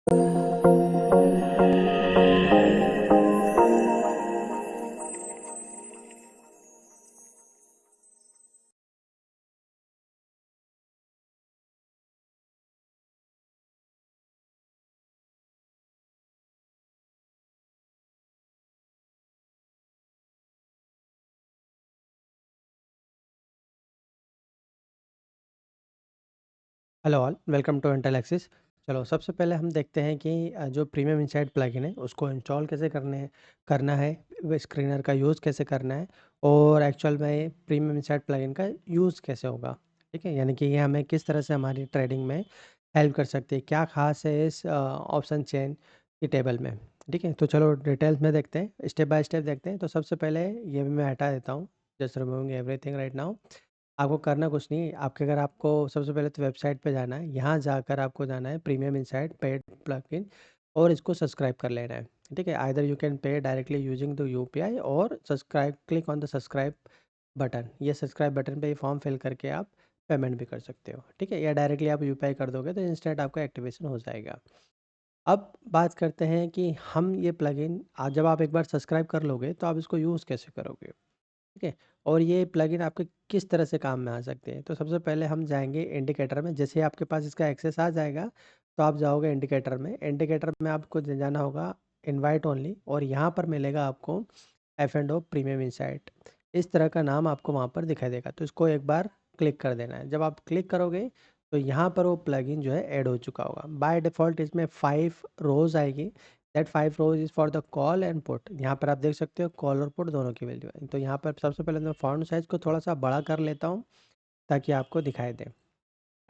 Hello all, welcome to Intel Axis. चलो सबसे पहले हम देखते हैं कि जो प्रीमियम इनसाइड प्लगइन है उसको इंस्टॉल कैसे करना है, वो स्क्रीनर का यूज़ कैसे करना है और एक्चुअल में प्रीमियम इनसाइड प्लगइन का यूज़ कैसे होगा। ठीक है, यानी कि ये हमें किस तरह से हमारी ट्रेडिंग में हेल्प कर सकती है, क्या खास है इस ऑप्शन चेन की टेबल में। ठीक है, तो चलो डिटेल्स में देखते हैं, स्टेप बाय स्टेप देखते हैं। तो सबसे पहले ये भी मैं हटा देता हूँ, just removing everything right now. आपको करना कुछ नहीं, आपके अगर आपको सबसे पहले तो वेबसाइट पे जाना है, यहाँ जाकर आपको जाना है प्रीमियम इनसाइड पेड प्लगइन और इसको सब्सक्राइब कर लेना है। ठीक है, either you can pay directly using the UPI और subscribe, click on the subscribe button. ये सब्सक्राइब बटन पे ये फॉर्म फिल करके आप पेमेंट भी कर सकते हो। ठीक है, या डायरेक्टली आप यूपीआई कर दोगे तो इंस्टेंट आपका एक्टिवेशन हो जाएगा। अब बात करते हैं कि हम ये प्लगइन जब आप एक बार सब्सक्राइब कर लोगे तो आप इसको यूज़ कैसे करोगे। ठीक है, और ये प्लगइन आपके किस तरह से काम में आ सकते हैं। तो सबसे पहले हम जाएंगे इंडिकेटर में। जैसे ही आपके पास इसका एक्सेस आ जाएगा तो आप जाओगे इंडिकेटर में। इंडिकेटर में आपको जाना होगा इनवाइट ओनली और यहाँ पर मिलेगा आपको F and O premium insight. इस तरह का नाम आपको वहाँ पर दिखाई देगा, तो इसको एक बार क्लिक कर देना है। जब आप क्लिक करोगे तो यहाँ पर वो प्लगइन जो है ऐड हो चुका होगा। बाय डिफ़ॉल्ट इसमें 5 रोज़ आएगी। That 5 rows is for the call and put. यहाँ पर आप देख सकते हो कॉल और पुट दोनों की वैल्यू है। तो यहाँ पर सबसे पहले मैं फ़ॉन्ट साइज़ को थोड़ा सा बड़ा कर लेता हूँ ताकि आपको दिखाई दे।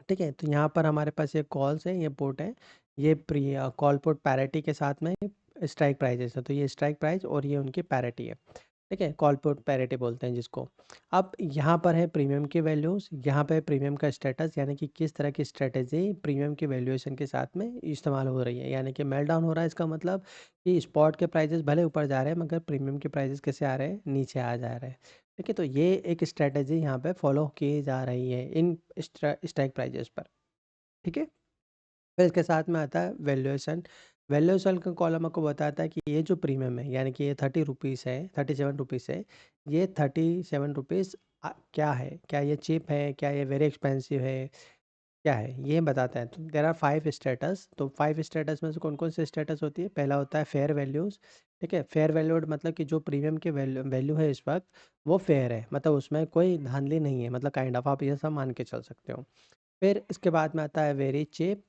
ठीक है, तो यहाँ पर हमारे पास ये कॉल्स हैं, ये पुट है। ये कॉल पुट पैरिटी के साथ में स्ट्राइक प्राइजेस है। तो ये स्ट्राइक प्राइस और ये उनकी पैरिटी है। ठीक है, कॉल पुट पैरिटी बोलते हैं जिसको। अब यहाँ पर है प्रीमियम की वैल्यूज़, यहाँ पे प्रीमियम का स्टेटस, यानी कि किस तरह की स्ट्रेटेजी प्रीमियम की वैल्यूएशन के साथ में इस्तेमाल हो रही है। यानी कि मेल्ट डाउन हो रहा है, इसका मतलब कि स्पॉट के प्राइजेस भले ऊपर जा रहे हैं मगर प्रीमियम के प्राइजेस कैसे आ रहे हैं, नीचे आ जा रहे हैं। ठीक है, तो ये एक स्ट्रेटेजी यहाँ पे फॉलो की जा रही है इन स्ट्राइक प्राइजेस पर। ठीक है, फिर इसके साथ में आता है वैल्यूएशन। वैल्यूएशन का कॉलम आपको बताता है कि ये जो प्रीमियम है, यानी कि ये 30 रुपीज़ है, 37 रुपीज़ है। ये 37 रुपीज़ क्या है, क्या ये चीप है, क्या ये वेरी एक्सपेंसिव है, क्या है, ये बताता है। तो देर आर 5 स्टेटस। तो 5 स्टेटस में से कौन कौन से स्टेटस होती है। पहला होता है फेयर वैल्यूज़। ठीक है, फेयर वैल्यूड मतलब कि जो प्रीमियम की वैल्यू वैल्यू है इस वक्त वो फेयर है, मतलब उसमें कोई धांधली नहीं है, मतलब काइंड ऑफ आप ये सब मान के चल सकते हो। फिर इसके बाद में आता है वेरी चीप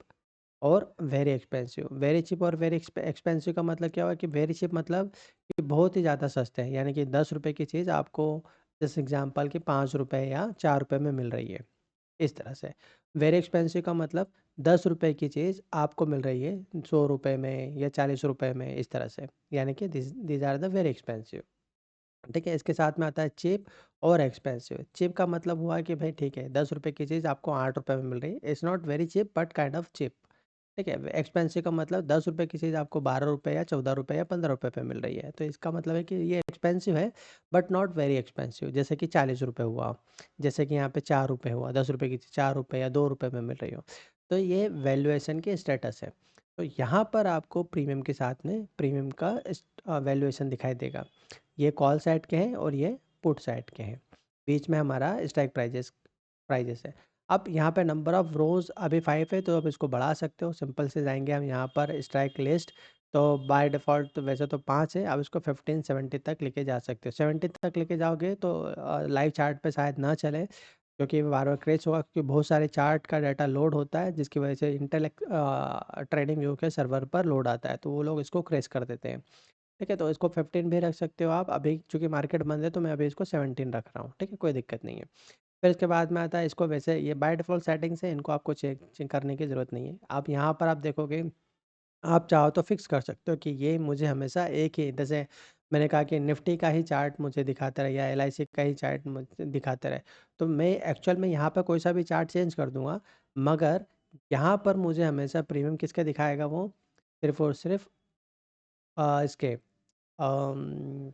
और वेरी एक्सपेंसिव। वेरी चीप और वेरी एक्सपेंसिव का मतलब क्या हुआ कि वेरी चीप मतलब कि बहुत ही ज़्यादा सस्ते हैं, यानी कि 10 रुपये की चीज़ आपको जैसे एग्जांपल कि 5 रुपये या 4 रुपये में मिल रही है, इस तरह से। वेरी एक्सपेंसिव का मतलब 10 रुपये की चीज़ आपको मिल रही है 100 रुपये में या 40 रुपये में, इस तरह से। यानी कि these are the very expensive. ठीक है, इसके साथ में आता है चीप और एक्सपेंसिव। चीप का मतलब हुआ कि भाई ठीक है, 10 रुपये की चीज़ आपको 8 रुपये में मिल रही है। It's not very cheap but kind of cheap. ठीक है, एक्सपेंसिव का मतलब 10 रुपये की चीज़ आपको 12 रुपये या 14 रुपये या 15 रुपये पे मिल रही है। तो इसका मतलब है कि ये एक्सपेंसिव है बट नॉट वेरी एक्सपेंसिव। जैसे कि 40 रुपये हुआ, जैसे कि यहाँ पे 4 रुपये हुआ, 10 रुपये की चीज़ 4 रुपये या 2 रुपये में मिल रही हो। तो ये वैल्यूएशन के स्टेटस है। तो यहाँ पर आपको प्रीमियम के साथ में प्रीमियम का वैल्यूएशन दिखाई देगा। ये कॉल साइड के हैं और ये पुट साइड के हैं। बीच में हमारा स्ट्राइक प्राइजेस प्राइजेस है। अब यहाँ पे नंबर ऑफ रोज़ अभी 5 है, तो अब इसको बढ़ा सकते हो। सिंपल से जाएँगे हम यहाँ पर स्ट्राइक लिस्ट, तो बाय डिफ़ॉल्ट तो वैसे तो 5 है, अब इसको 15 70 तक लेके जा सकते हो। 70 तक लेके जाओगे तो लाइव चार्ट पे शायद ना चले, क्योंकि बार-बार क्रैश होगा, क्योंकि बहुत सारे चार्ट का डाटा लोड होता है जिसकी वजह से ट्रेडिंग व्यू के सर्वर पर लोड आता है, तो वो लोग इसको क्रैश कर देते हैं। ठीक है, तो इसको 15 भी रख सकते हो आप। अभी चूँकि मार्केट बंद है तो मैं अभी इसको 17 रख रहा हूँ। ठीक है, कोई दिक्कत नहीं है। फिर इसके बाद में आता है इसको, वैसे ये बाय डिफ़ॉल्ट सेटिंग्स है, इनको आपको चेक चेक करने की ज़रूरत नहीं है। आप यहाँ पर आप देखोगे, आप चाहो तो फिक्स कर सकते हो कि ये मुझे हमेशा एक ही, जैसे मैंने कहा कि निफ्टी का ही चार्ट मुझे दिखाता रहे या एलआईसी का ही चार्ट मुझे दिखाते रहे। तो मैं एक्चुअल में यहाँ पर कोई सा भी चार्ट चेंज कर दूँगा, मगर यहाँ पर मुझे हमेशा प्रीमियम किसके दिखाएगा, वो सिर्फ़ और सिर्फ़ इसके अम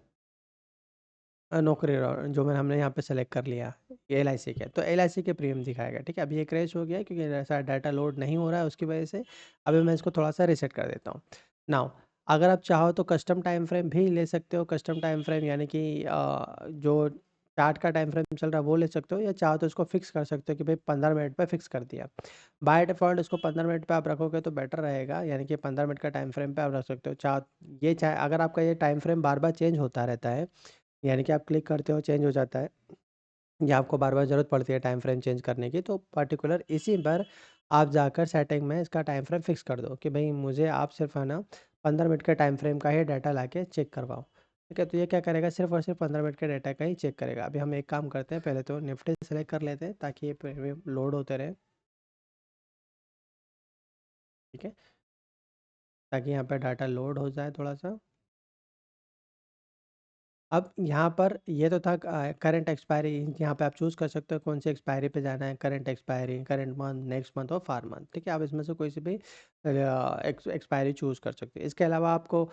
नौकरी जो हमने यहाँ पे सेलेक्ट कर लिया, ये एलआईसी के, तो एलआईसी के प्रीमियम दिखाएगा, ठीक है। अभी ये क्रैश हो गया है क्योंकि ऐसा डाटा लोड नहीं हो रहा है उसकी वजह से। अभी मैं इसको थोड़ा-सा रीसेट कर देता हूँ। नाउ अगर आप चाहो तो कस्टम टाइम फ्रेम भी ले सकते हो, कस्टम टाइम फ्रेम यानी कि जो चार्ट का टाइम फ्रेम चल रहा है वो ले सकते हो, या चाहो तो इसको फिक्स कर सकते हो कि भाई 15 मिनट पे फिक्स कर दिया। बाय डिफ़ॉल्ट इसको 15 मिनट पे आप रखोगे तो बेटर रहेगा, यानी कि 15 मिनट का टाइम फ्रेम पे आप रख सकते हो। चाहे अगर आपका ये टाइम फ्रेम बार-बार चेंज होता रहता है, यानी कि आप क्लिक करते हो चेंज हो जाता है, या आपको बार-बार ज़रूरत पड़ती है टाइम फ्रेम चेंज करने की, तो पर्टिकुलर इसी पर आप जाकर सेटिंग में इसका टाइम फ्रेम फिक्स कर दो कि भई मुझे आप सिर्फ़ है ना 15 मिनट के टाइम फ्रेम का ही डाटा लाके चेक करवाओ। ठीक है? तो ये क्या करेगा, सिर्फ़ और सिर्फ़ 15 मिनट के डाटा का ही चेक करेगा। अभी हम एक काम करते हैं, पहले तो निफ्टी सेलेक्ट कर लेते हैं ताकि ये प्रीमियम लोड होते रहे, ठीक है? ताकि यहाँ पे डाटा लोड हो जाए थोड़ा-सा। अब यहाँ पर ये तो था करंट एक्सपायरी, यहाँ पे आप चूज़ कर सकते हो कौन सी एक्सपायरी पे जाना है, current expiry, current month, next month और फार मंथ, ठीक है? आप इसमें से कोई सी भी एक्सपायरी चूज़ कर सकते हो। इसके अलावा आपको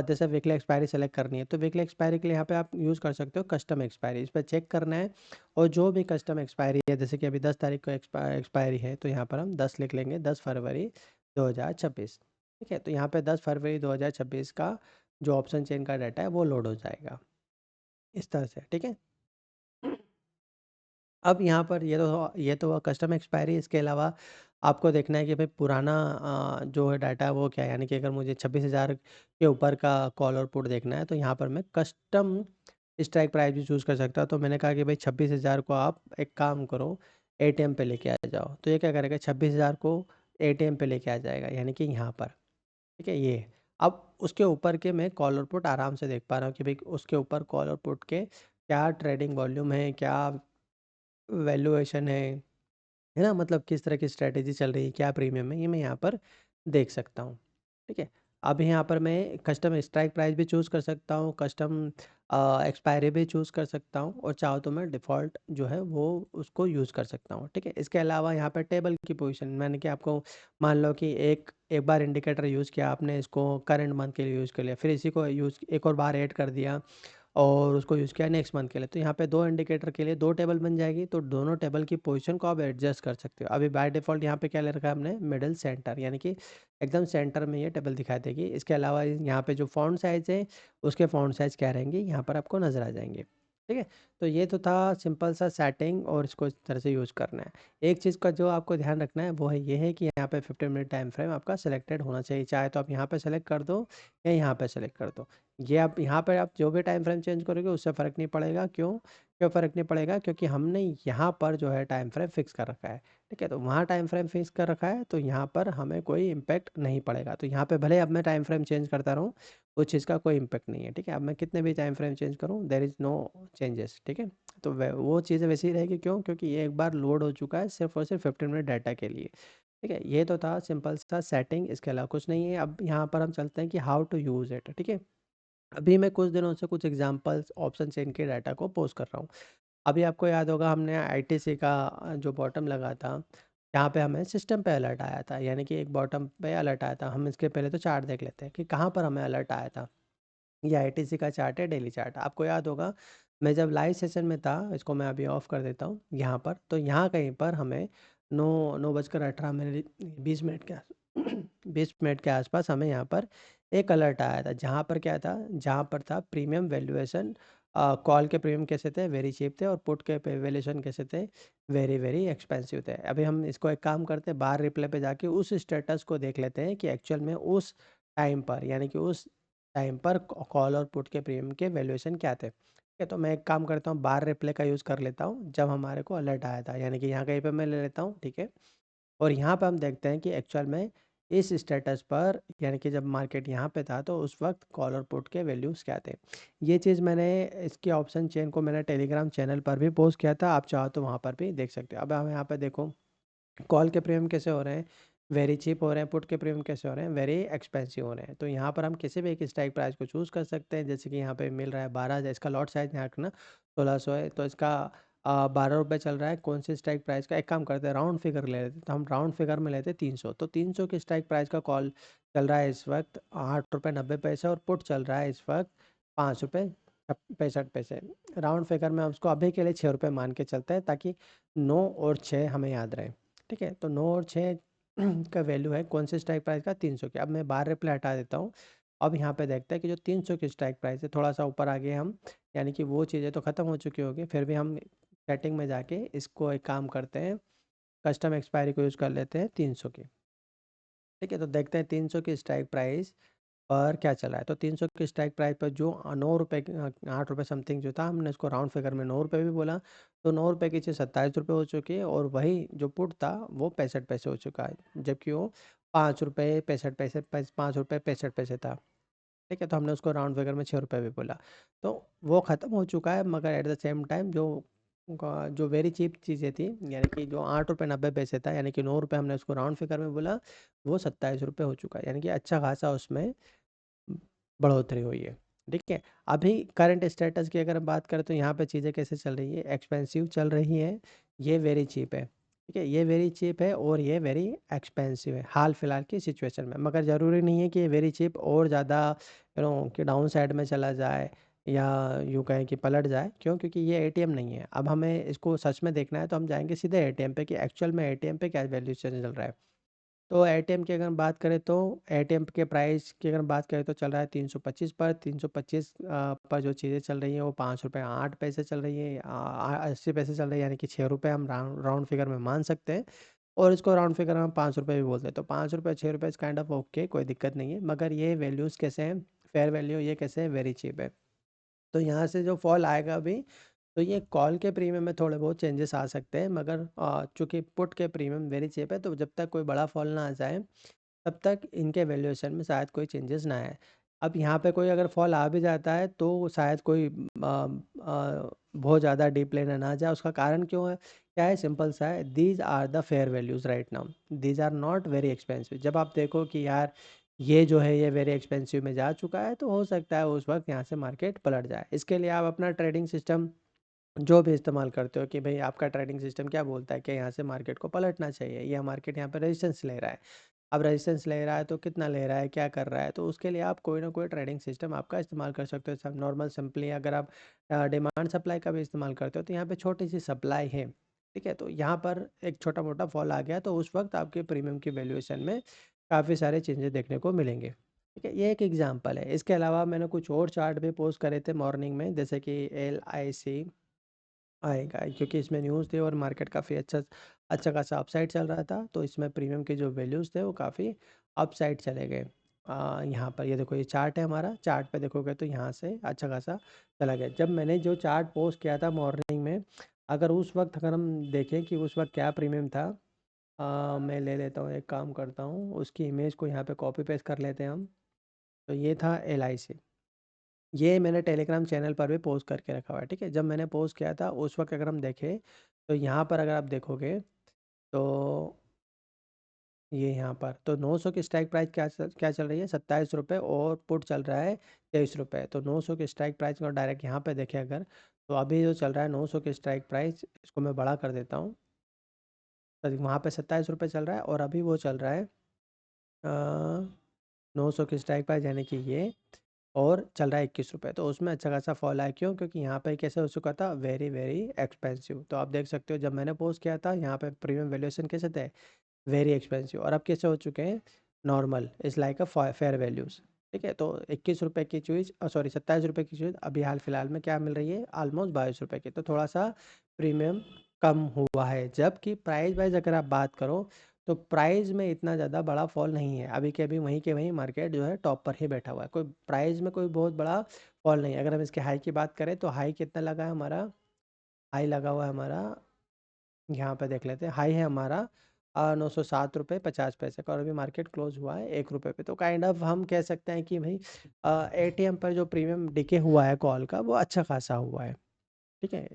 जैसे वीकली एक्सपायरी सेलेक्ट करनी है, तो वीकली एक्सपायरी के लिए यहाँ पे आप यूज़ कर सकते हो कस्टम एक्सपायरी, इस पे चेक करना है, और जो भी कस्टम एक्सपायरी है, जैसे कि अभी 10 तारीख को एक्सपायरी है, तो यहाँ पर हम 10 लिख लेंगे, 10 फरवरी 2026, ठीक है? तो यहाँ पे 10 फरवरी 2026 का जो ऑप्शन चेन का डाटा है, वो लोड हो जाएगा। इस तरह से, ठीक है? अब यहाँ पर ये तो हुआ कस्टम एक्सपायरी, इसके अलावा आपको देखना है कि भाई पुराना जो है डाटा है वो क्या है, यानी कि अगर मुझे 26,000 के ऊपर का कॉल और पुट देखना है, तो यहाँ पर मैं कस्टम स्ट्राइक प्राइस भी चूज़ कर सकता हूँ। तो मैंने कहा कि भाई 26,000 को आप एक काम करो, एटीएम पे लेके आ जाओ। तो ये क्या करेगा, 26,000 को एटीएम पे लेके आ जाएगा, यानी कि यहाँ पर। ठीक है, ये। अब उसके ऊपर के मैं कॉल और पुट आराम से देख पा रहा हूँ कि भाई उसके ऊपर कॉल और पुट के क्या ट्रेडिंग वॉल्यूम है, क्या वैल्यूएशन है ना? मतलब किस तरह की स्ट्रैटेजी चल रही है, क्या प्रीमियम है, ये मैं यहाँ पर देख सकता हूँ, ठीक है? अब यहाँ पर मैं कस्टम स्ट्राइक प्राइस भी चूज़ कर सकता हूँ, कस्टम एक्सपायरी भी चूज़ कर सकता हूँ, और चाहो तो मैं डिफ़ॉल्ट जो है वो उसको यूज़ कर सकता हूँ, ठीक है? इसके अलावा यहाँ पर टेबल की पोजीशन मैंने कि आपको मान लो कि एक एक बार इंडिकेटर यूज़ किया आपने, इसको करंट मंथ के लिए यूज़ कर लिया, फिर इसी को यूज़ एक और बार ऐड कर दिया और उसको यूज़ किया नेक्स्ट मंथ के लिए, तो यहाँ पे 2 इंडिकेटर के लिए 2 टेबल बन जाएगी, तो दोनों टेबल की पोजीशन को आप एडजस्ट कर सकते हो। अभी बाय डिफ़ॉल्ट यहाँ पे क्या ले रखा है हमने, मिडल सेंटर, यानी कि एकदम सेंटर में ये टेबल दिखाई देगी। इसके अलावा यहाँ पे जो फ़ॉन्ट साइज़ है, उसके फ़ॉन्ट साइज़ क्या रहेंगे, यहाँ पर आपको नज़र आ जाएँगे। ठीक है? तो ये तो था सिंपल सा सेटिंग, और इसको इस तरह से यूज़ करना है। एक चीज़ का जो आपको ध्यान रखना है वो है ये है कि यहाँ पे 15 मिनट टाइम फ्रेम आपका सिलेक्टेड होना चाहिए। चाहे तो आप यहाँ पे सेलेक्ट कर दो या यहाँ पे सेलेक्ट कर दो। ये आप यहाँ पे आप जो भी टाइम फ्रेम चेंज करोगे उससे फ़र्क नहीं पड़ेगा। क्यों? क्यों फ़र्क नहीं पड़ेगा? क्योंकि हमने यहाँ पर जो है टाइम फ्रेम फ़िक्स कर रखा है। ठीक है? तो वहाँ टाइम फ्रेम फ़िक्स कर रखा है, तो यहाँ पर हमें कोई इम्पैक्ट नहीं पड़ेगा। तो यहाँ पे भले ही अब मैं टाइम फ्रेम चेंज करता रहूँ, उस चीज़ का कोई इम्पैक्ट नहीं है। ठीक है? अब मैं कितने भी टाइम फ्रेम चेंज करूँ, देयर इज़ नो चेंजेस। ठीक है? तो व वो चीज़ें वैसी ही रहेगी। क्यों? क्योंकि ये एक बार लोड हो चुका है सिर्फ़ और सिर्फ़ 15 मिनट डाटा के लिए। ठीक है? ये तो था सिंपल सा सेटिंग, इसके अलावा कुछ नहीं है। अब यहाँ पर हम चलते हैं कि हाउ टू यूज़ इट। ठीक है? अभी मैं कुछ दिनों से कुछ एग्जांपल्स ऑप्शन चेन के डाटा को पोस्ट कर रहा हूँ। अभी आपको याद होगा हमने आईटीसी का जो बॉटम लगा था, यहाँ पे हमें सिस्टम पे अलर्ट आया था, यानी कि एक बॉटम पे अलर्ट आया था। हम इसके पहले तो चार्ट देख लेते हैं कि कहाँ पर हमें अलर्ट आया था। ये आईटीसी का चार्ट है, डेली चार्ट। आपको याद होगा मैं जब लाइव सेशन में था, इसको मैं अभी ऑफ कर देता हूँ यहाँ पर, तो यहाँ कहीं पर हमें 9:18 20 मिनट के 20 मिनट के आसपास हमें यहाँ पर एक अलर्ट आया था, जहाँ पर क्या था, जहाँ पर था प्रीमियम वैल्यूएशन। कॉल के प्रीमियम कैसे थे, वेरी चीप थे, और पुट के वैल्यूएशन कैसे थे, वेरी वेरी एक्सपेंसिव थे। अभी हम इसको एक काम करते हैं, बार रिप्ले पे जाके उस स्टेटस को देख लेते हैं कि एक्चुअल में उस टाइम पर, यानी कि उस टाइम पर कॉल और पुट के प्रीमियम के वैल्यूएशन क्या थे। ठीक है, तो मैं एक काम करता हूँ, बार रिप्ले का यूज़ कर लेता हूँ जब हमारे को अलर्ट आया था, यानी कि यहाँ कहीं पे मैं ले लेता हूँ, ठीक है। और यहाँ पे हम देखते हैं कि एक्चुअल में इस स्टेटस पर, यानी कि जब मार्केट यहाँ पे था, तो उस वक्त कॉल और पुट के वैल्यूज़ क्या थे। ये चीज़ मैंने, इसके ऑप्शन चेन को मैंने टेलीग्राम चैनल पर भी पोस्ट किया था, आप चाहो तो वहाँ पर भी देख सकते हो। अब हम यहाँ पे देखो कॉल के प्रीमियम कैसे हो रहे हैं, वेरी चीप हो रहे हैं, पुट के प्रीमियम कैसे हो रहे हैं, वेरी एक्सपेंसिव हो रहे हैं। तो यहाँ पर हम किसी भी एक स्ट्राइक प्राइस को चूज़ कर सकते हैं, जैसे कि यहाँ पे मिल रहा है 12,000, इसका लॉट साइज़ यहाँ रखना 1600 है, तो इसका 12 रुपये चल रहा है। कौन सी स्ट्राइक प्राइस का, एक काम करते हैं राउंड फिगर ले लेते हैं, तो हम राउंड फिगर में लेते हैं 300, तो 300 की स्ट्राइक प्राइस का कॉल चल रहा है इस वक्त 8 रुपये 90 पैसे, और पुट चल रहा है इस वक्त 5 रुपये 65 पैसे। राउंड फिगर में हम उसको अभी के लिए ₹6 मान के चलते हैं, ताकि 9 और 6 हमें याद रहे। ठीक है? तो 9 और 6 का वैल्यू है कौन से स्ट्राइक प्राइस का, 300 की। अब मैं बाहर रिप्लाई हटा देता हूँ। अब यहाँ पे देखते हैं कि जो 300 की स्ट्राइक प्राइस है, थोड़ा-सा ऊपर आ गए हम, यानी कि वो चीज़ें तो ख़त्म हो चुकी होगी। फिर भी हम सेटिंग में जाके इसको एक काम करते हैं, कस्टम एक्सपायरी को यूज़ कर लेते हैं 300 की। ठीक है? तो देखते हैं 300 की स्ट्राइक प्राइस और क्या चला है। तो 300 की स्ट्राइक प्राइस पर जो ₹9 ₹8 समथिंग जो था, हमने उसको राउंड फिगर में ₹9 भी बोला, तो ₹9 की चीज़ ₹27 हो चुकी है, और वही जो पुट था वो 65 पैसे हो चुका है, जबकि वो ₹5 65 पैसे ₹5 65 पैसे था। ठीक है? तो हमने उसको राउंड फिगर में ₹6 भी बोला। तो वो ख़त्म हो चुका है, मगर एट द सेम टाइम जो वेरी चीप चीज़ें थी, यानी कि जो ₹8 90 पैसे था, यानी कि ₹9 हमने उसको राउंड फिगर में बोला, वो ₹27 हो चुका है, यानी कि अच्छा खासा उसमें बढ़ोतरी हुई है। ठीक है? अभी करंट स्टेटस की अगर हम बात करें, तो यहाँ पे चीज़ें कैसे चल रही है, एक्सपेंसिव चल रही है, ये वेरी चीप है। ठीक है? ये वेरी चीप है और ये वेरी एक्सपेंसिव है, हाल-फिलहाल की सिचुएशन में। मगर ज़रूरी नहीं है कि ये वेरी चीप और ज़्यादा कि डाउन साइड में चला जाए, या यूँ कहें कि पलट जाए। क्यों? क्योंकि ये एटीएम नहीं है। अब हमें इसको सच में देखना है, तो हम जाएँगे सीधे एटीएम पे कि एक्चुअल में एटीएम पे क्या वैल्यूएशन चल रहा है। तो एटीएम की अगर हम बात करें, तो एटीएम के प्राइस की अगर हम बात करें, तो चल रहा है 325 पर। 325 पर जो चीज़ें चल रही हैं, वो ₹5 8 पैसे चल रही है, 80 पैसे चल रही है, यानी कि ₹6 हम राउंड राउंड फिगर में मान सकते हैं, और इसको राउंड फिगर में हम ₹5 भी बोलते हैं। तो ₹5 ₹6 इज़ काइंड ऑफ ओके, कोई दिक्कत नहीं है। मगर ये वैल्यूज़ कैसे हैं, फेयर वैल्यू, ये कैसे है, वेरी चीप है। तो यहाँ से जो फॉल आएगा अभी, तो ये कॉल के प्रीमियम में थोड़े बहुत चेंजेस आ सकते हैं, मगर चूँकि पुट के प्रीमियम वेरी चीप है, तो जब तक कोई बड़ा फॉल ना आ जाए, तब तक इनके वैल्यूएशन में शायद कोई चेंजेस ना आए। अब यहाँ पे कोई अगर फॉल आ भी जाता है, तो शायद कोई बहुत ज़्यादा डीप लेने ना जाए। उसका कारण क्यों है? क्या है? सिंपल सा है, these are the fair values right now, these are not very expensive. जब आप देखो कि यार ये जो है ये वेरी एक्सपेंसिव में जा चुका है, तो हो सकता है उस वक़्त यहाँ से मार्केट पलट जाए। इसके लिए आप अपना ट्रेडिंग सिस्टम जो भी इस्तेमाल करते हो, कि भई आपका ट्रेडिंग सिस्टम क्या बोलता है कि यहाँ से मार्केट को पलटना चाहिए, या मार्केट यहाँ पे रेजिस्टेंस ले रहा है। अब रेजिस्टेंस ले रहा है, तो कितना ले रहा है, क्या कर रहा है? तो उसके लिए आप कोई ना कोई ट्रेडिंग सिस्टम आपका इस्तेमाल कर सकते हो। सब नॉर्मल सिंपली अगर आप डिमांड सप्लाई का भी इस्तेमाल करते हो, तो यहाँ पे छोटी-सी सप्लाई है, ठीक है? तो यहाँ पर एक छोटा-मोटा फॉल आ गया, तो उस वक़्त आपके प्रीमियम की वैल्यूएशन में काफ़ी सारे चेंजेस देखने को मिलेंगे। ठीक है? ये एक एग्ज़ाम्पल है। इसके अलावा मैंने कुछ और चार्ट भी पोस्ट करे थे मॉर्निंग में, जैसे कि एलआईसी आएगा, क्योंकि इसमें न्यूज़ थी और मार्केट काफ़ी अच्छा खासा अपसाइड चल रहा था, तो इसमें प्रीमियम के जो वैल्यूज़ थे वो काफ़ी अपसाइड चले गए। यहाँ पर ये देखो, ये चार्ट है हमारा, चार्ट पे देखोगे तो यहाँ से अच्छा खासा चला गया। जब मैंने जो चार्ट पोस्ट किया था मॉर्निंग में, अगर उस वक़्त अगर हम देखें कि उस वक़्त क्या प्रीमियम था, मैं ले लेता हूँ, एक काम करता हूँ, उसकी इमेज को यहाँ पे कॉपी पेस्ट कर लेते हैं हम। तो ये था एलआईसी। ये मैंने टेलीग्राम चैनल पर भी पोस्ट करके रखा हुआ है, ठीक है? जब मैंने पोस्ट किया था उस वक़्त अगर हम देखें, तो यहाँ पर अगर आप देखोगे, तो ये यहाँ पर तो 900 की स्ट्राइक प्राइस क्या चल रही है, ₹27, और पुट चल रहा है ₹23। तो 900 की स्ट्राइक प्राइस को डायरेक्ट यहाँ पे देखें अगर, तो अभी जो चल रहा है 900 की स्ट्राइक प्राइस, इसको मैं बड़ा कर देता हूँ। तो वहाँ पे ₹27 चल रहा है, और अभी वो चल रहा है 900 की स्ट्राइक प्राइस, यानी कि ये, और चल रहा है ₹21। तो उसमें अच्छा खासा फॉल आया, क्यों? क्योंकि यहाँ पे कैसे हो चुका था, वेरी वेरी एक्सपेंसिव। तो आप देख सकते हो, जब मैंने पोस्ट किया था यहाँ पे प्रीमियम वैल्यूएशन कैसे थे, वेरी एक्सपेंसिव, और अब कैसे हो चुके हैं, normal, is like a fair values. ठीक है? तो ₹21 की चीज़, सॉरी ₹27 की चीज़ अभी हाल फिलहाल में क्या मिल रही है, ऑलमोस्ट ₹22 की। तो थोड़ा सा प्रीमियम कम हुआ है, जबकि प्राइस वाइज अगर आप बात करो, तो प्राइस में इतना ज़्यादा बड़ा फॉल नहीं है। अभी के अभी वहीं के वहीं मार्केट जो है टॉप पर ही बैठा हुआ है, कोई प्राइस में कोई बहुत बड़ा फॉल नहीं है। अगर हम इसके हाई की बात करें, तो हाई कितना लगा है हमारा, हाई लगा हुआ है हमारा, यहाँ पे देख लेते हैं, हाई है हमारा ₹907.50 का, और अभी मार्केट क्लोज हुआ है ₹1 पे। तो काइंड ऑफ हम कह सकते हैं कि भाई एटीएम पर जो प्रीमियम डिके हुआ है कॉल का, वो अच्छा खासा हुआ है। ठीक है?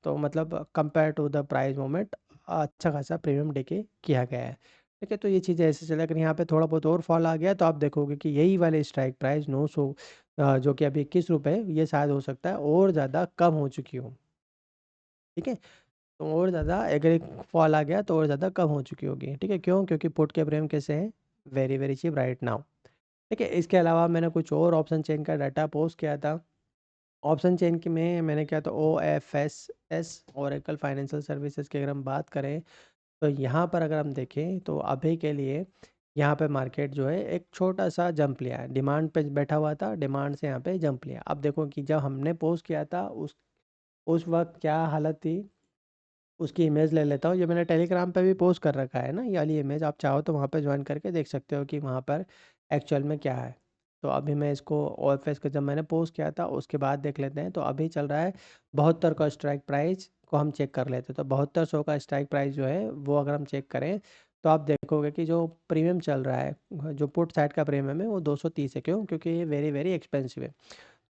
तो मतलब compare to the price movement, अच्छा खासा प्रीमियम डिके किया गया है। ठीक है? तो ये चीज़ें ऐसे चले, अगर यहाँ पे थोड़ा बहुत और फॉल आ गया, तो आप देखोगे कि यही वाली स्ट्राइक प्राइस 900, जो कि अभी ₹21 है, ये शायद हो सकता है और ज़्यादा कम हो चुकी हो। ठीक है? तो और ज़्यादा अगर एक फॉल आ गया, तो और ज़्यादा कम हो चुकी होगी। ठीक है? क्यों? क्योंकि पुट के प्रीमियम कैसे हैं, very very cheap right now. ठीक है? इसके अलावा मैंने कुछ और ऑप्शन चेन का डाटा पोस्ट किया था, ऑप्शन चेन की में मैंने क्या तो ओएफएसएस ओरेकल फाइनेंशियल सर्विसेज की अगर हम बात करें, तो यहाँ पर अगर हम देखें तो अभी के लिए यहाँ पे मार्केट जो है एक छोटा सा जंप लिया है, डिमांड पे बैठा हुआ था, डिमांड से यहाँ पे जंप लिया। अब देखो कि जब हमने पोस्ट किया था उस वक्त क्या हालत थी, उसकी इमेज ले लेता हूँ। ये मैंने टेलीग्राम पे भी पोस्ट कर रखा है ना, ये वाली इमेज आप चाहो तो वहाँ पे ज्वाइन करके देख सकते हो कि वहाँ पर एक्चुअल में क्या है। तो अभी मैं इसको ओएफएस का जब मैंने पोस्ट किया था उसके बाद देख लेते हैं। तो अभी चल रहा है 72 का स्ट्राइक प्राइस को हम चेक कर लेते हैं। तो 7200 का स्ट्राइक प्राइस जो है वो अगर हम चेक करें तो आप देखोगे कि जो प्रीमियम चल रहा है, जो पुट साइड का प्रीमियम है वो 230 है। क्यों? क्योंकि ये वेरी वेरी एक्सपेंसिव है।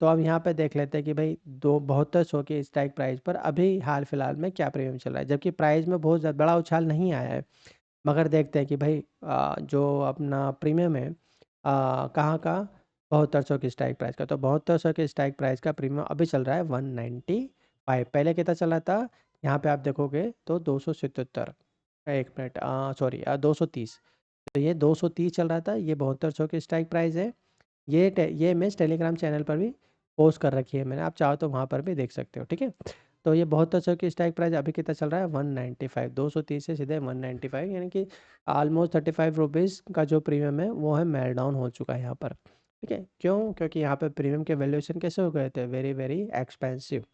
तो अब यहाँ पे देख लेते हैं कि भाई 7200 के स्ट्राइक प्राइस पर अभी हाल फिलहाल में क्या प्रीमियम चल रहा है, जबकि प्राइस में बहुत ज़्यादा बड़ा उछाल नहीं आया है। मगर देखते हैं कि भाई जो अपना प्रीमियम है कहाँ का, 7200 की स्ट्राइक प्राइस का। तो 7200 के स्ट्राइक प्राइस का प्रीमियम अभी चल रहा है 195। पहले कितना चला था, यहाँ पे आप देखोगे तो 277। एक मिनट, सॉरी, 230। तो ये 230 चल रहा था, ये 7200 की स्ट्राइक प्राइस है। ये इमेज टेलीग्राम चैनल पर भी पोस्ट कर रखी है मैंने, आप चाहो तो वहाँ पर भी देख सकते हो, ठीक है। तो ये 7200 की स्ट्राइक प्राइस अभी कितना चल रहा है, 195। 230 से सीधे 195, यानी कि ऑलमोस्ट 35 रुपीज़ का जो प्रीमियम है वो है मेल डाउन हो चुका है यहाँ पर, ठीक है। क्यों? क्योंकि यहाँ पे प्रीमियम के वैल्यूएशन कैसे हो गए थे, वेरी वेरी एक्सपेंसिव,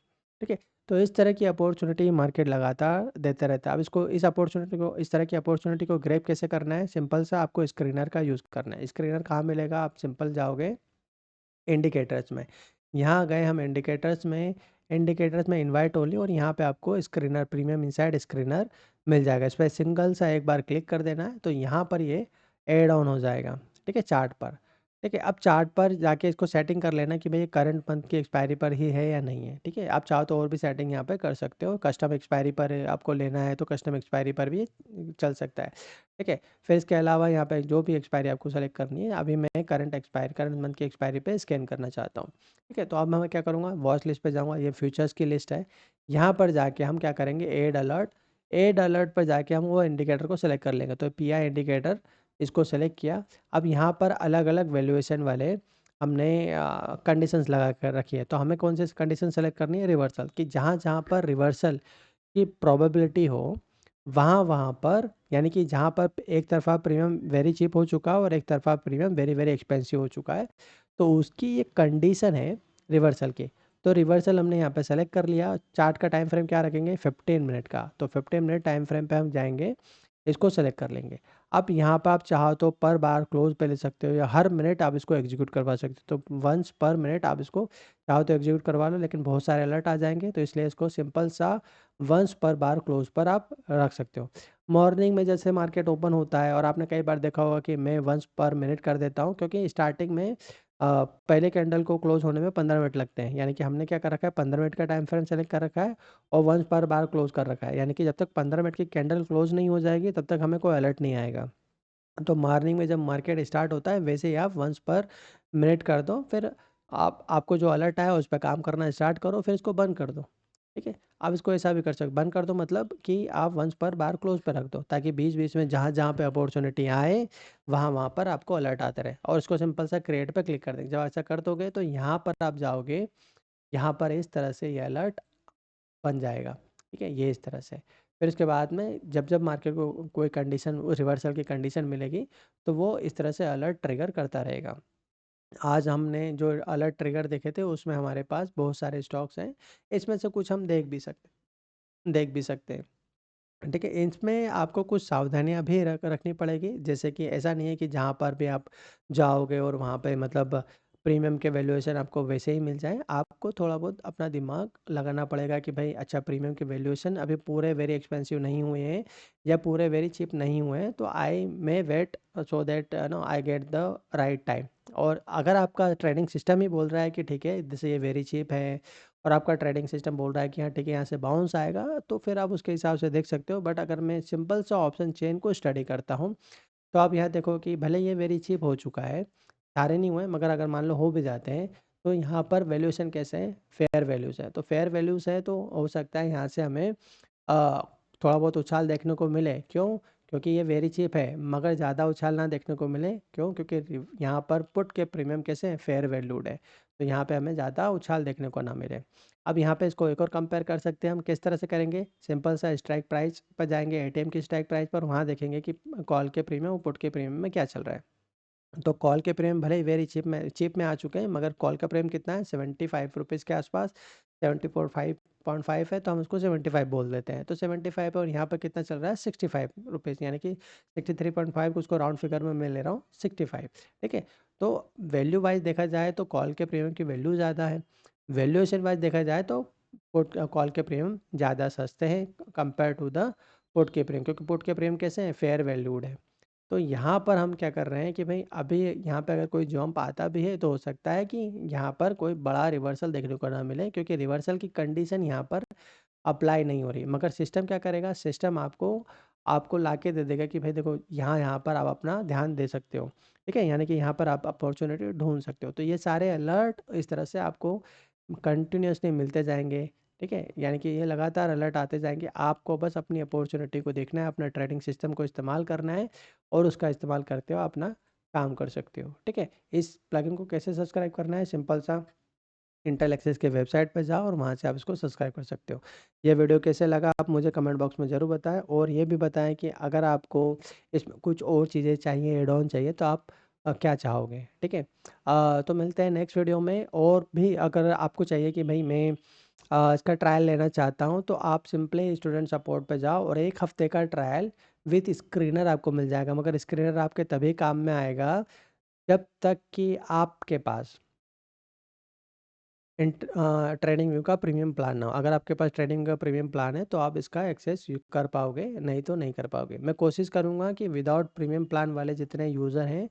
ठीक है। तो इस तरह की अपॉर्चुनिटी मार्केट लगातार देता रहता है। अब इसको इस तरह की अपॉर्चुनिटी को ग्रैब कैसे करना है, सिंपल सा आपको स्क्रीनर का यूज़ करना है। स्क्रीनर कहाँ मिलेगा, आप सिंपल जाओगे इंडिकेटर्स में। यहाँ गए हम इंडिकेटर्स में इनवाइट ओनली, और यहाँ पे आपको स्क्रीनर प्रीमियम इनसाइड स्क्रीनर मिल जाएगा। इस पर सिंगल सा एक बार क्लिक कर देना है तो यहाँ पर ये ऐड ऑन हो जाएगा, ठीक है, चार्ट पर। ठीक है, अब चार्ट पर जाके इसको सेटिंग कर लेना कि भाई ये करंट मंथ की एक्सपायरी पर ही है या नहीं है, ठीक है। आप चाहो तो और भी सेटिंग यहाँ पे कर सकते हो, कस्टम एक्सपायरी पर आपको लेना है तो कस्टम एक्सपायरी पर भी चल सकता है, ठीक है। फिर इसके अलावा यहाँ पे जो भी एक्सपायरी आपको सेलेक्ट करनी है, अभी मैं करंट मंथ की एक्सपायरी पे स्कैन करना चाहता हूँ, ठीक है। तो अब मैं क्या करूँगा, वॉच लिस्ट पे जाऊँगा, ये फ्यूचर्स की लिस्ट है। यहाँ पर जाके हम क्या करेंगे, एड अलर्ट पर जाके हम वो इंडिकेटर को सेलेक्ट कर लेंगे। तो पी आई इंडिकेटर, इसको सेलेक्ट किया। अब यहाँ पर अलग अलग वैल्यूएशन वाले हमने कंडीशंस लगा कर रखी है। तो हमें कौन सी कंडीशन सेलेक्ट करनी है, रिवर्सल, कि जहाँ जहाँ पर रिवर्सल की प्रोबेबिलिटी हो वहाँ वहाँ पर, यानी कि जहाँ पर एक तरफा प्रीमियम वेरी चीप हो चुका है और एक तरफा प्रीमियम वेरी वेरी एक्सपेंसिव हो चुका है, तो उसकी ये कंडीशन है रिवर्सल की। तो रिवर्सल हमने यहाँ पे सेलेक्ट कर लिया। चार्ट का टाइम फ्रेम क्या रखेंगे, 15 मिनट का। तो 15 मिनट टाइम फ्रेम पे हम जाएंगे, इसको सेलेक्ट कर लेंगे। अब यहाँ पर आप चाहो तो पर बार क्लोज पे ले सकते हो या हर मिनट आप इसको एग्जीक्यूट करवा सकते हो। तो वंस पर मिनट आप इसको चाहो तो एग्जीक्यूट करवा लो, लेकिन बहुत सारे अलर्ट आ जाएंगे, तो इसलिए इसको सिंपल सा वंस पर बार क्लोज पर आप रख सकते हो। मॉर्निंग में जैसे मार्केट ओपन होता है, और आपने कई बार देखा होगा कि मैं वंस पर मिनट कर देता हूँ, क्योंकि स्टार्टिंग में पहले कैंडल को क्लोज होने में 15 मिनट लगते हैं, यानी कि हमने क्या कर रखा है, 15 मिनट का टाइम फ्रेम सेलेक्ट कर रखा है और वंस पर बार क्लोज कर रखा है, यानी कि जब तक 15 मिनट की कैंडल क्लोज नहीं हो जाएगी तब तक हमें कोई अलर्ट नहीं आएगा। तो मॉर्निंग में जब मार्केट स्टार्ट होता है वैसे ही आप वंस पर मिनट कर दो, फिर आपको जो अलर्ट आया उस पर काम करना स्टार्ट करो, फिर इसको बंद कर दो, ठीक है। आप इसको ऐसा भी कर सकते, बंद कर दो मतलब कि आप वंस पर बार क्लोज पे रख दो, ताकि बीच बीच में जहाँ जहाँ पे अपॉर्चुनिटी आए वहाँ वहाँ पर आपको अलर्ट आते रहे। और इसको सिंपल सा क्रिएट पे क्लिक कर देंगे। जब ऐसा कर दोगे तो यहाँ पर आप जाओगे, यहाँ पर इस तरह से ये अलर्ट बन जाएगा, ठीक है, ये इस तरह से। फिर उसके बाद में जब मार्केट को कोई कंडीशन, रिवर्सल की कंडीशन मिलेगी, तो वो इस तरह से अलर्ट ट्रिगर करता रहेगा। आज हमने जो अलर्ट ट्रिगर देखे थे उसमें हमारे पास बहुत सारे स्टॉक्स हैं, इसमें से कुछ हम देख भी सकते हैं, ठीक है। इसमें आपको कुछ सावधानियाँ भी रखनी पड़ेगी, जैसे कि ऐसा नहीं है कि जहाँ पर भी आप जाओगे और वहाँ पे मतलब प्रीमियम के वैल्यूएशन आपको वैसे ही मिल जाए। आपको थोड़ा बहुत अपना दिमाग लगाना पड़ेगा कि भाई अच्छा, प्रीमियम के वैल्यूएशन अभी पूरे वेरी एक्सपेंसिव नहीं हुए हैं या पूरे वेरी चीप नहीं हुए हैं, तो I may wait so that no I get the right time. और अगर आपका ट्रेडिंग सिस्टम ही बोल रहा है कि ठीक है जैसे ये वेरी चीप है, और आपका ट्रेडिंग सिस्टम बोल रहा है कि हाँ ठीक है यहाँ से बाउंस आएगा, तो फिर आप उसके हिसाब से देख सकते हो। बट अगर मैं सिंपल सा ऑप्शन चेन को स्टडी करता हूँ, तो आप यहाँ देखो कि भले ये वेरी चीप हो चुका है, सारे नहीं हुए, मगर अगर मान लो हो भी जाते हैं, तो यहाँ पर वैल्यूएशन कैसे है, फेयर वैल्यूज़ है। तो फेयर वैल्यूज़ है तो हो सकता है यहाँ से हमें अ, थोड़ा बहुत उछाल देखने को मिले। क्यों? क्योंकि ये वेरी चीप है, मगर ज़्यादा उछाल ना देखने को मिले। क्यों? क्योंकि यहाँ पर पुट के प्रीमियम कैसे हैं, फेयर वैल्यूड है, तो यहाँ पे हमें ज़्यादा उछाल देखने को ना मिले। अब यहाँ पे इसको एक और कंपेयर कर सकते हैं हम, किस तरह से करेंगे? सिंपल सा स्ट्राइक प्राइस पर जाएंगे, एटीएम की स्ट्राइक प्राइस पर, वहाँ देखेंगे कि कॉल के प्रीमियम और पुट के प्रीमियम में क्या चल रहा है। तो कॉल के प्रीमियम भले ही वेरी चीप में आ चुके हैं, मगर कॉल का प्रीमियम कितना है, 75 रुपीज़ के आसपास, 74.5 है, तो हम उसको 75 बोल देते हैं। तो 75 है और यहाँ पर कितना चल रहा है, 65 रुपीज़, यानी कि 63.5 को उसको राउंड फिगर में मैं ले रहा हूँ 65। ठीक है? तो वैल्यू वाइज देखा जाए तो कॉल के प्रीमियम की वैल्यू ज़्यादा है। वैल्यूएशन वाइज देखा जाए तो कॉल के प्रीमियम ज़्यादा सस्ते हैं कंपेयर टू द पुट के प्रीमियम, क्योंकि पुट के प्रीमियम कैसे हैं, फेयर वैल्यूड है। तो यहाँ पर हम क्या कर रहे हैं कि भाई अभी यहाँ पे अगर कोई जंप आता भी है तो हो सकता है कि यहाँ पर कोई बड़ा रिवर्सल देखने को ना मिले, क्योंकि रिवर्सल की कंडीशन यहाँ पर अप्लाई नहीं हो रही। मगर सिस्टम क्या करेगा, सिस्टम आपको आपको लाके दे देगा कि भाई देखो यहाँ पर आप अपना ध्यान दे सकते हो। ठीक है? यानी कि यहाँ पर आप अपॉर्चुनिटी ढूंढ सकते हो। तो ये सारे अलर्ट इस तरह से आपको कंटिन्यूअसली मिलते जाएंगे। ठीक है? यानी कि ये लगातार अलर्ट आते जाएंगे, आपको बस अपनी अपॉर्चुनिटी को देखना है, अपना ट्रेडिंग सिस्टम को इस्तेमाल करना है और उसका इस्तेमाल करते हुए अपना काम कर सकते हो। ठीक है? इस प्लगइन को कैसे सब्सक्राइब करना है, सिंपल सा इंटेल एक्सेस के वेबसाइट पर जाओ और वहाँ से आप इसको सब्सक्राइब कर सकते हो। ये वीडियो कैसे लगा आप मुझे कमेंट बॉक्स में ज़रूर बताएं, और ये भी बताएं कि अगर आपको इसमें कुछ और चीज़ें चाहिए, एड ऑन चाहिए, तो आप क्या चाहोगे। ठीक है? तो मिलते हैं नेक्स्ट वीडियो में। और भी अगर आपको चाहिए कि भाई मैं इसका ट्रायल लेना चाहता हूँ, तो आप सिंपली स्टूडेंट सपोर्ट पे जाओ और 1 हफ्ते का ट्रायल विथ स्क्रीनर आपको मिल जाएगा। मगर स्क्रीनर आपके तभी काम में आएगा जब तक कि आपके पास ट्रेडिंग व्यू का प्रीमियम प्लान ना हो। अगर आपके पास ट्रेडिंग का प्रीमियम प्लान है तो आप इसका एक्सेस कर पाओगे, नहीं तो नहीं कर पाओगे। मैं कोशिश करूँगा कि विदाउट प्रीमियम प्लान वाले जितने यूज़र हैं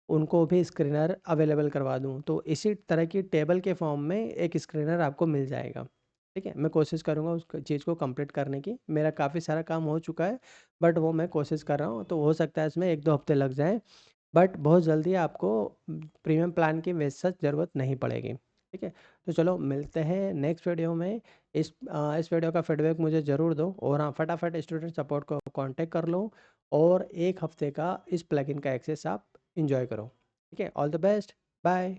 उनको भी स्क्रीनर अवेलेबल करवा दूँ। तो इसी तरह की टेबल के फॉर्म में एक स्क्रीनर आपको मिल जाएगा। ठीक है? मैं कोशिश करूँगा उस चीज़ को कंप्लीट करने की। मेरा काफ़ी सारा काम हो चुका है, बट वो मैं कोशिश कर रहा हूँ, तो हो सकता है इसमें 1-2 हफ्ते लग जाएँ। बट बहुत जल्दी आपको प्रीमियम प्लान की वैसे ज़रूरत नहीं पड़ेगी। ठीक है? तो चलो मिलते हैं नेक्स्ट वीडियो में। इस वीडियो का फीडबैक मुझे ज़रूर दो, और हाँ, फटाफट स्टूडेंट सपोर्ट को कांटेक्ट कर लो और 1 हफ्ते का इस प्लगइन का एक्सेस आप एंजॉय करो। ठीक है? All the best, bye.